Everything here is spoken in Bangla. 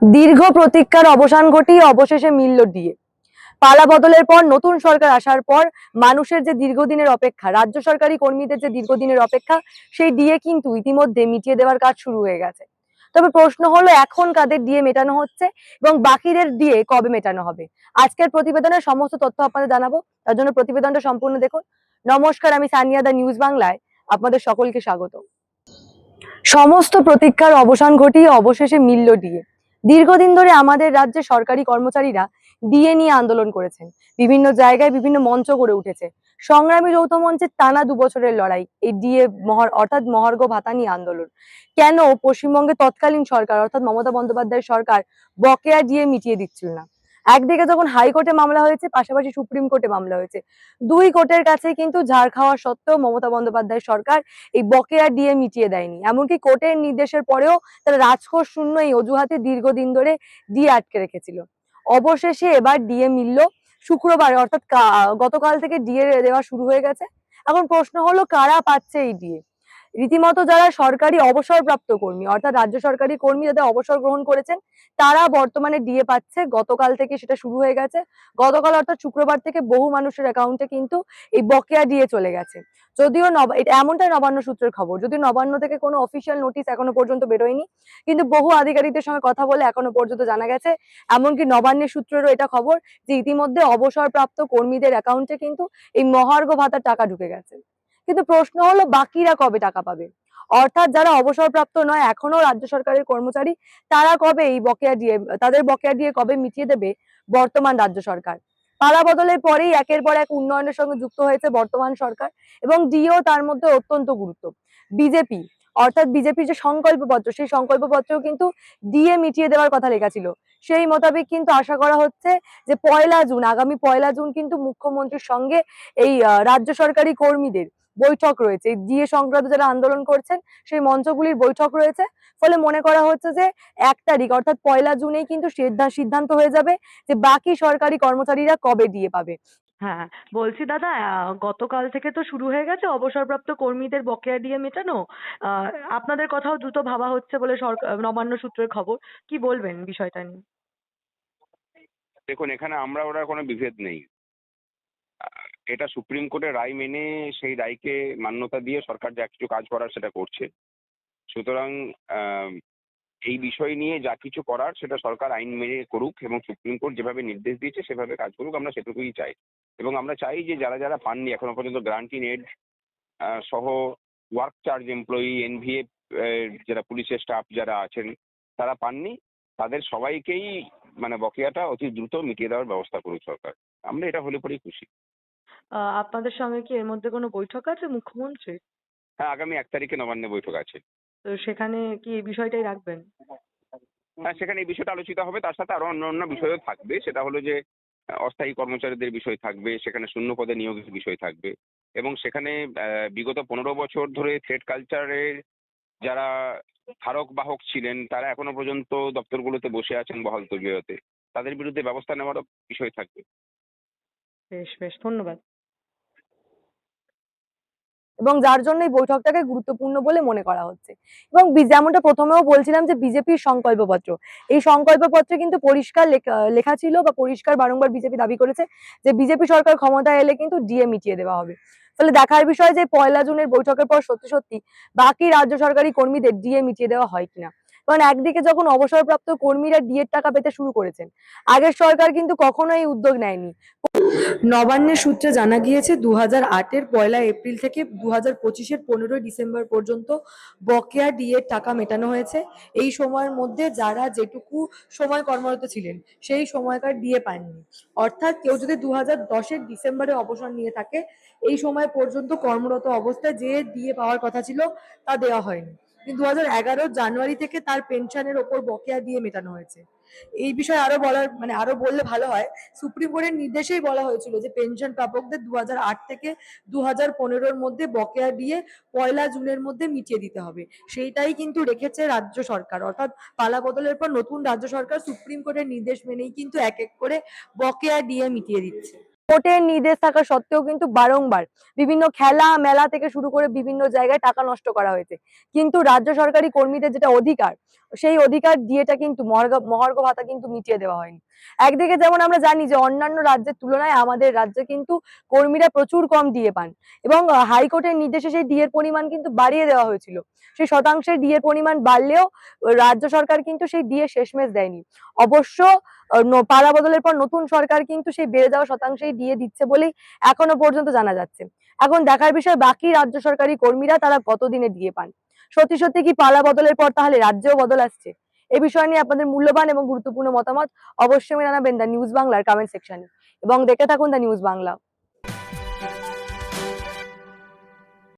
দীর্ঘ প্রতীক্ষার অবসান ঘটিয়ে অবশেষে মিলল ডিএ। পালা বদলের পর নতুন সরকার আসার পর মানুষের যে দীর্ঘদিনের অপেক্ষা, রাজ্য সরকারি কর্মীদের যে দীর্ঘদিনের অপেক্ষা, সেই ডিএ কিন্তু ইতিমধ্যে মিটিয়ে দেওয়ার কাজ শুরু হয়ে গেছে। তবে প্রশ্ন হলো, এখন কাদের ডিএ মেটানো হচ্ছে এবং বাকিদের ডিএ কবে মেটানো হবে? আজকের প্রতিবেদনের সমস্ত তথ্য আপনাদের জানাবো, তার জন্য প্রতিবেদনটা সম্পূর্ণ দেখুন। নমস্কার, আমি সানিয়া, দা নিউজ বাংলায় আপনাদের সকলকে স্বাগত। সমস্ত প্রতীক্ষার অবসান ঘটিয়ে অবশেষে মিলল ডিএ। দীর্ঘদিন ধরে আমাদের রাজ্যে সরকারি কর্মচারীরা ডিএ নিয়ে আন্দোলন করেছেন। বিভিন্ন জায়গায় বিভিন্ন মঞ্চ গড়ে উঠেছে। সংগ্রামী যৌথ মঞ্চের টানা 2 বছরের লড়াই এই ডিএ অর্থাৎ মহার্ঘ ভাতা নিয়ে আন্দোলন। কেন পশ্চিমবঙ্গে তৎকালীন সরকার অর্থাৎ মমতা বন্দ্যোপাধ্যায়ের সরকার বকেয়া ডিএ মিটিয়ে দিচ্ছিল না? একদিকে যখন হাইকোর্টে মামলা হয়েছে, পাশাপাশি সুপ্রিম কোর্টে মামলা হয়েছে। দুই কোর্টের কাছে কিন্তু ঝাড় খাওয়া সত্ত্বেও মমতা বন্দ্যোপাধ্যায়ের সরকার এই বকেয়া ডিএ মিটিয়ে দেয়নি। এমনকি কোর্টের নির্দেশের পরেও তারা রাজকোষ শূন্য এই অজুহাতে দীর্ঘদিন ধরে ডিএ আটকে রেখেছিল। অবশেষে এবার ডিএ মিলল শুক্রবার, অর্থাৎ গতকাল থেকে ডিএ দেওয়া শুরু হয়ে গেছে। এখন প্রশ্ন হলো, কারা পাচ্ছে এই ডিএ? রীতিমতো যারা সরকারি অবসরপ্রাপ্ত কর্মী অর্থাৎ রাজ্য সরকারি কর্মী যাদের অবসর গ্রহণ করেছেন, তারা বর্তমানে ডিএ পাচ্ছে। গতকাল থেকে সেটা শুরু হয়ে গেছে। গতকাল অর্থাৎ শুক্রবার থেকে বহু মানুষের অ্যাকাউন্টে কিন্তু এই বকেয়া ডিএ চলে গেছে। যদিও এটা এমনটাই নবান্ন সূত্রের খবর, যদিও নবান্ন থেকে কোনো অফিসিয়াল নোটিশ এখনো পর্যন্ত বেরোয়নি, কিন্তু বহু আধিকারিকদের সঙ্গে কথা বলে এখনো পর্যন্ত জানা গেছে, এমনকি নবান্নের সূত্রেরও এটা খবর, যে ইতিমধ্যে অবসরপ্রাপ্ত কর্মীদের অ্যাকাউন্টে কিন্তু এই মহার্ঘ ভাতার টাকা ঢুকে গেছে। কিন্তু প্রশ্ন হলো, বাকিরা কবে টাকা পাবে? অর্থাৎ যারা অবসরপ্রাপ্ত নয়, এখনো রাজ্য সরকারের কর্মচারী, তারা কবে এই বকেয়া ডিএ, তাদের বকেয়া ডিএ কবে মিটিয়ে দেবে বর্তমান রাজ্য সরকার? পালা বদলের পরেই একের পর এক উন্নয়নের সঙ্গে যুক্ত হয়েছে বর্তমান সরকার, এবং ডিও তার মধ্যে অত্যন্ত গুরুত্ব। বিজেপি অর্থাৎ বিজেপির যে সংকল্পপত্র, সেই সংকল্পপত্রেও কিন্তু ডিএ মিটিয়ে দেওয়ার কথা লেখা ছিল। সেই মোতাবেক কিন্তু আশা করা হচ্ছে যে আগামী 1লা জুন কিন্তু মুখ্যমন্ত্রীর সঙ্গে এই রাজ্য সরকারি কর্মীদের বৈঠক রয়েছে। ডিএ সংক্রান্ত যারা আন্দোলন করছেন, সেই মঞ্চগুলির বৈঠক রয়েছে। ফলে মনে করা হচ্ছে যে 1 তারিখ অর্থাৎ 1লা জুনেই কিন্তু সিদ্ধান্ত হয়ে যাবে যে বাকি সরকারি কর্মচারীরা কবে ডিএ পাবে। হ্যাঁ, বলছি দাদা, গতকাল থেকে তো শুরু হয়ে গেছে অবসরপ্রাপ্ত কর্মীদের বকেয়া দিয়ে মেটানো। আহ, আপনাদের কথাও দ্রুত ভাবা হচ্ছে বলে সরকার নবান্ন সূত্রের খবর। কি বলবেন বিষয়টা নিয়ে? দেখুন, এখানে আমরা ওরা কোনো বিভেদ নেই। এটা সুপ্রিম কোর্টের রায় মেনে সেই রায়কে মান্যতা দিয়ে সরকার যা কিছু কাজ করার সেটা করছে। সুতরাং এই বিষয় নিয়ে যা কিছু করার সেটা সরকার আইন মেনে করুক এবং সুপ্রিম কোর্ট যেভাবে নির্দেশ দিয়েছে সেভাবে কাজ করুক, আমরা সেটুকুই চাই। এবং আমরা চাই যে যারা যারা পাননি এখনো পর্যন্ত গ্রান্ট ইন এড সহ ওয়ার্ক চার্জ এমপ্লয়ি, এনভিএফ, যারা পুলিশের স্টাফ যারা আছেন তারা পাননি, তাদের সবাইকেই মানে বকেয়াটা অতি দ্রুত মিটিয়ে দেওয়ার ব্যবস্থা করুক সরকার। আমরা এটা হলে পরেই খুশি। আপনাদের সঙ্গে কি এর মধ্যে কোনো বৈঠক আছে মুখ্যমন্ত্রী? হ্যাঁ, আগামী 1 তারিখে নবান্নে বৈঠক আছে। তো সেখানে কি এই বিষয়টাই রাখবেন? হ্যাঁ, সেখানে এই বিষয়টা আলোচিত হবে, তার সাথে আরো অন্যান্য বিষয়ও থাকবে। সেটা হলো যে অস্থায়ী কর্মচারীদের বিষয় থাকবে, সেখানে শূন্য পদে নিয়োগের বিষয় থাকবে, এবং সেখানে বিগত 15 বছর ধরে থ্রেড কালচারের যারা ধারক বাহক ছিলেন তারা এখনো পর্যন্ত দপ্তরগুলোতে বসে আছেন বহাল তবিয়তে, তাদের বিরুদ্ধে ব্যবস্থা নেওয়ারও বিষয় থাকবে। বেশ বেশ, ধন্যবাদ। এবং যার জন্য এই বৈঠকটাকে গুরুত্বপূর্ণ বলে মনে করা হচ্ছে। এবং যেমনটা প্রথমেও বলছিলাম যে বিজেপির সংকল্পপত্র, এই সংকল্পপত্রে কিন্তু পরিষ্কার লেখা ছিল, বা পরিষ্কার বারংবার বিজেপি দাবি করেছে যে বিজেপি সরকার ক্ষমতায় এলে কিন্তু ডিএ মিটিয়ে দেওয়া হবে। ফলে দেখার বিষয় যে 1লা জুনের বৈঠকের পর সত্যি সত্যি বাকি রাজ্য সরকারি কর্মীদের ডিএ মিটিয়ে দেওয়া হয় কিনা। কারণ একদিকে যখন অবসরপ্রাপ্ত কর্মীরা ডিএর টাকা পেতে শুরু করেছেন, আগের সরকার কিন্তু কখনো এই উদ্যোগ নেয়নি। নবান্নের সূত্রে জানা গিয়েছে, 2008-এর 1লা এপ্রিল থেকে 2025-এর 15ই ডিসেম্বর পর্যন্ত বকেয়া ডিএর টাকা মেটানো হয়েছে। এই সময়ের মধ্যে যারা যেটুকু সময় কর্মরত ছিলেন, সেই সময়কার ডিএ পাননি। অর্থাৎ কেউ যদি 2010-এর ডিসেম্বরে অবসর নিয়ে থাকে, এই সময় পর্যন্ত কর্মরত অবস্থায় যে ডিএ পাওয়ার কথা ছিল তা দেওয়া হয়নি। কিন্তু 2011-র জানুয়ারি থেকে তার পেনশনের ওপর বকেয়া ডিএ মেটানো হয়েছে। এই বিষয়ে আরো বললে ভালো হয়। সুপ্রিম কোর্টের নির্দেশেই বলা হয়েছিল যে পেনশন প্রাপকদের 2008 থেকে 2015-র মধ্যে বকেয়া দিয়ে 1লা জুনের মধ্যে মিটিয়ে দিতে হবে। সেইটাই কিন্তু রেখেছে রাজ্য সরকার, অর্থাৎ পালা বদলের পর নতুন রাজ্য সরকার সুপ্রিম কোর্টের নির্দেশ মেনেই কিন্তু এক এক করে বকেয়া দিয়ে মিটিয়ে দিচ্ছে। কোর্টের নির্দেশ থাকা সত্ত্বেও কিন্তু বারংবার বিভিন্ন খেলা মেলা থেকে শুরু করে বিভিন্ন জায়গায় টাকা নষ্ট করা হয়েছে, কিন্তু রাজ্য সরকারি কর্মীদের যেটা অধিকার, সেই অধিকার দিয়েটা কিন্তু মহার্ঘ ভাতা কিন্তু মিটিয়ে দেওয়া হয়নি। একদিকে যেমন আমরা জানি যে অন্যান্য রাজ্যের তুলনায় আমাদের রাজ্যে কিন্তু কর্মীরা প্রচুর কম ডিএ পান, এবং হাইকোর্টের নির্দেশে সেই ডিএর পরিমাণ কিন্তু বাড়িয়ে দেওয়া হয়েছিল। সেই শতাংশের ডিএর পরিমাণ বাড়লেও রাজ্য সরকার কিন্তু সেই ডিএ শেষমেশ দেয়নি। অবশ্য পালা বদলের পর নতুন সরকার কিন্তু সেই বেড়ে যাওয়া শতাংশেই দিয়ে দিচ্ছে বলেই এখনো পর্যন্ত জানা যাচ্ছে। এখন দেখার বিষয় বাকি রাজ্য সরকারি কর্মীরা তারা কতদিনে দিয়ে পান। সত্যি সত্যি কি পালা বদলের পর তাহলে রাজ্যেও বদল আসছে? এ বিষয় নিয়ে আপনাদের মূল্যবান এবং গুরুত্বপূর্ণ মতামত অবশ্যই জানাবেন দ্য নিউজ বাংলার কমেন্ট সেকশনে, এবং দেখে থাকুন দ্য নিউজ বাংলা।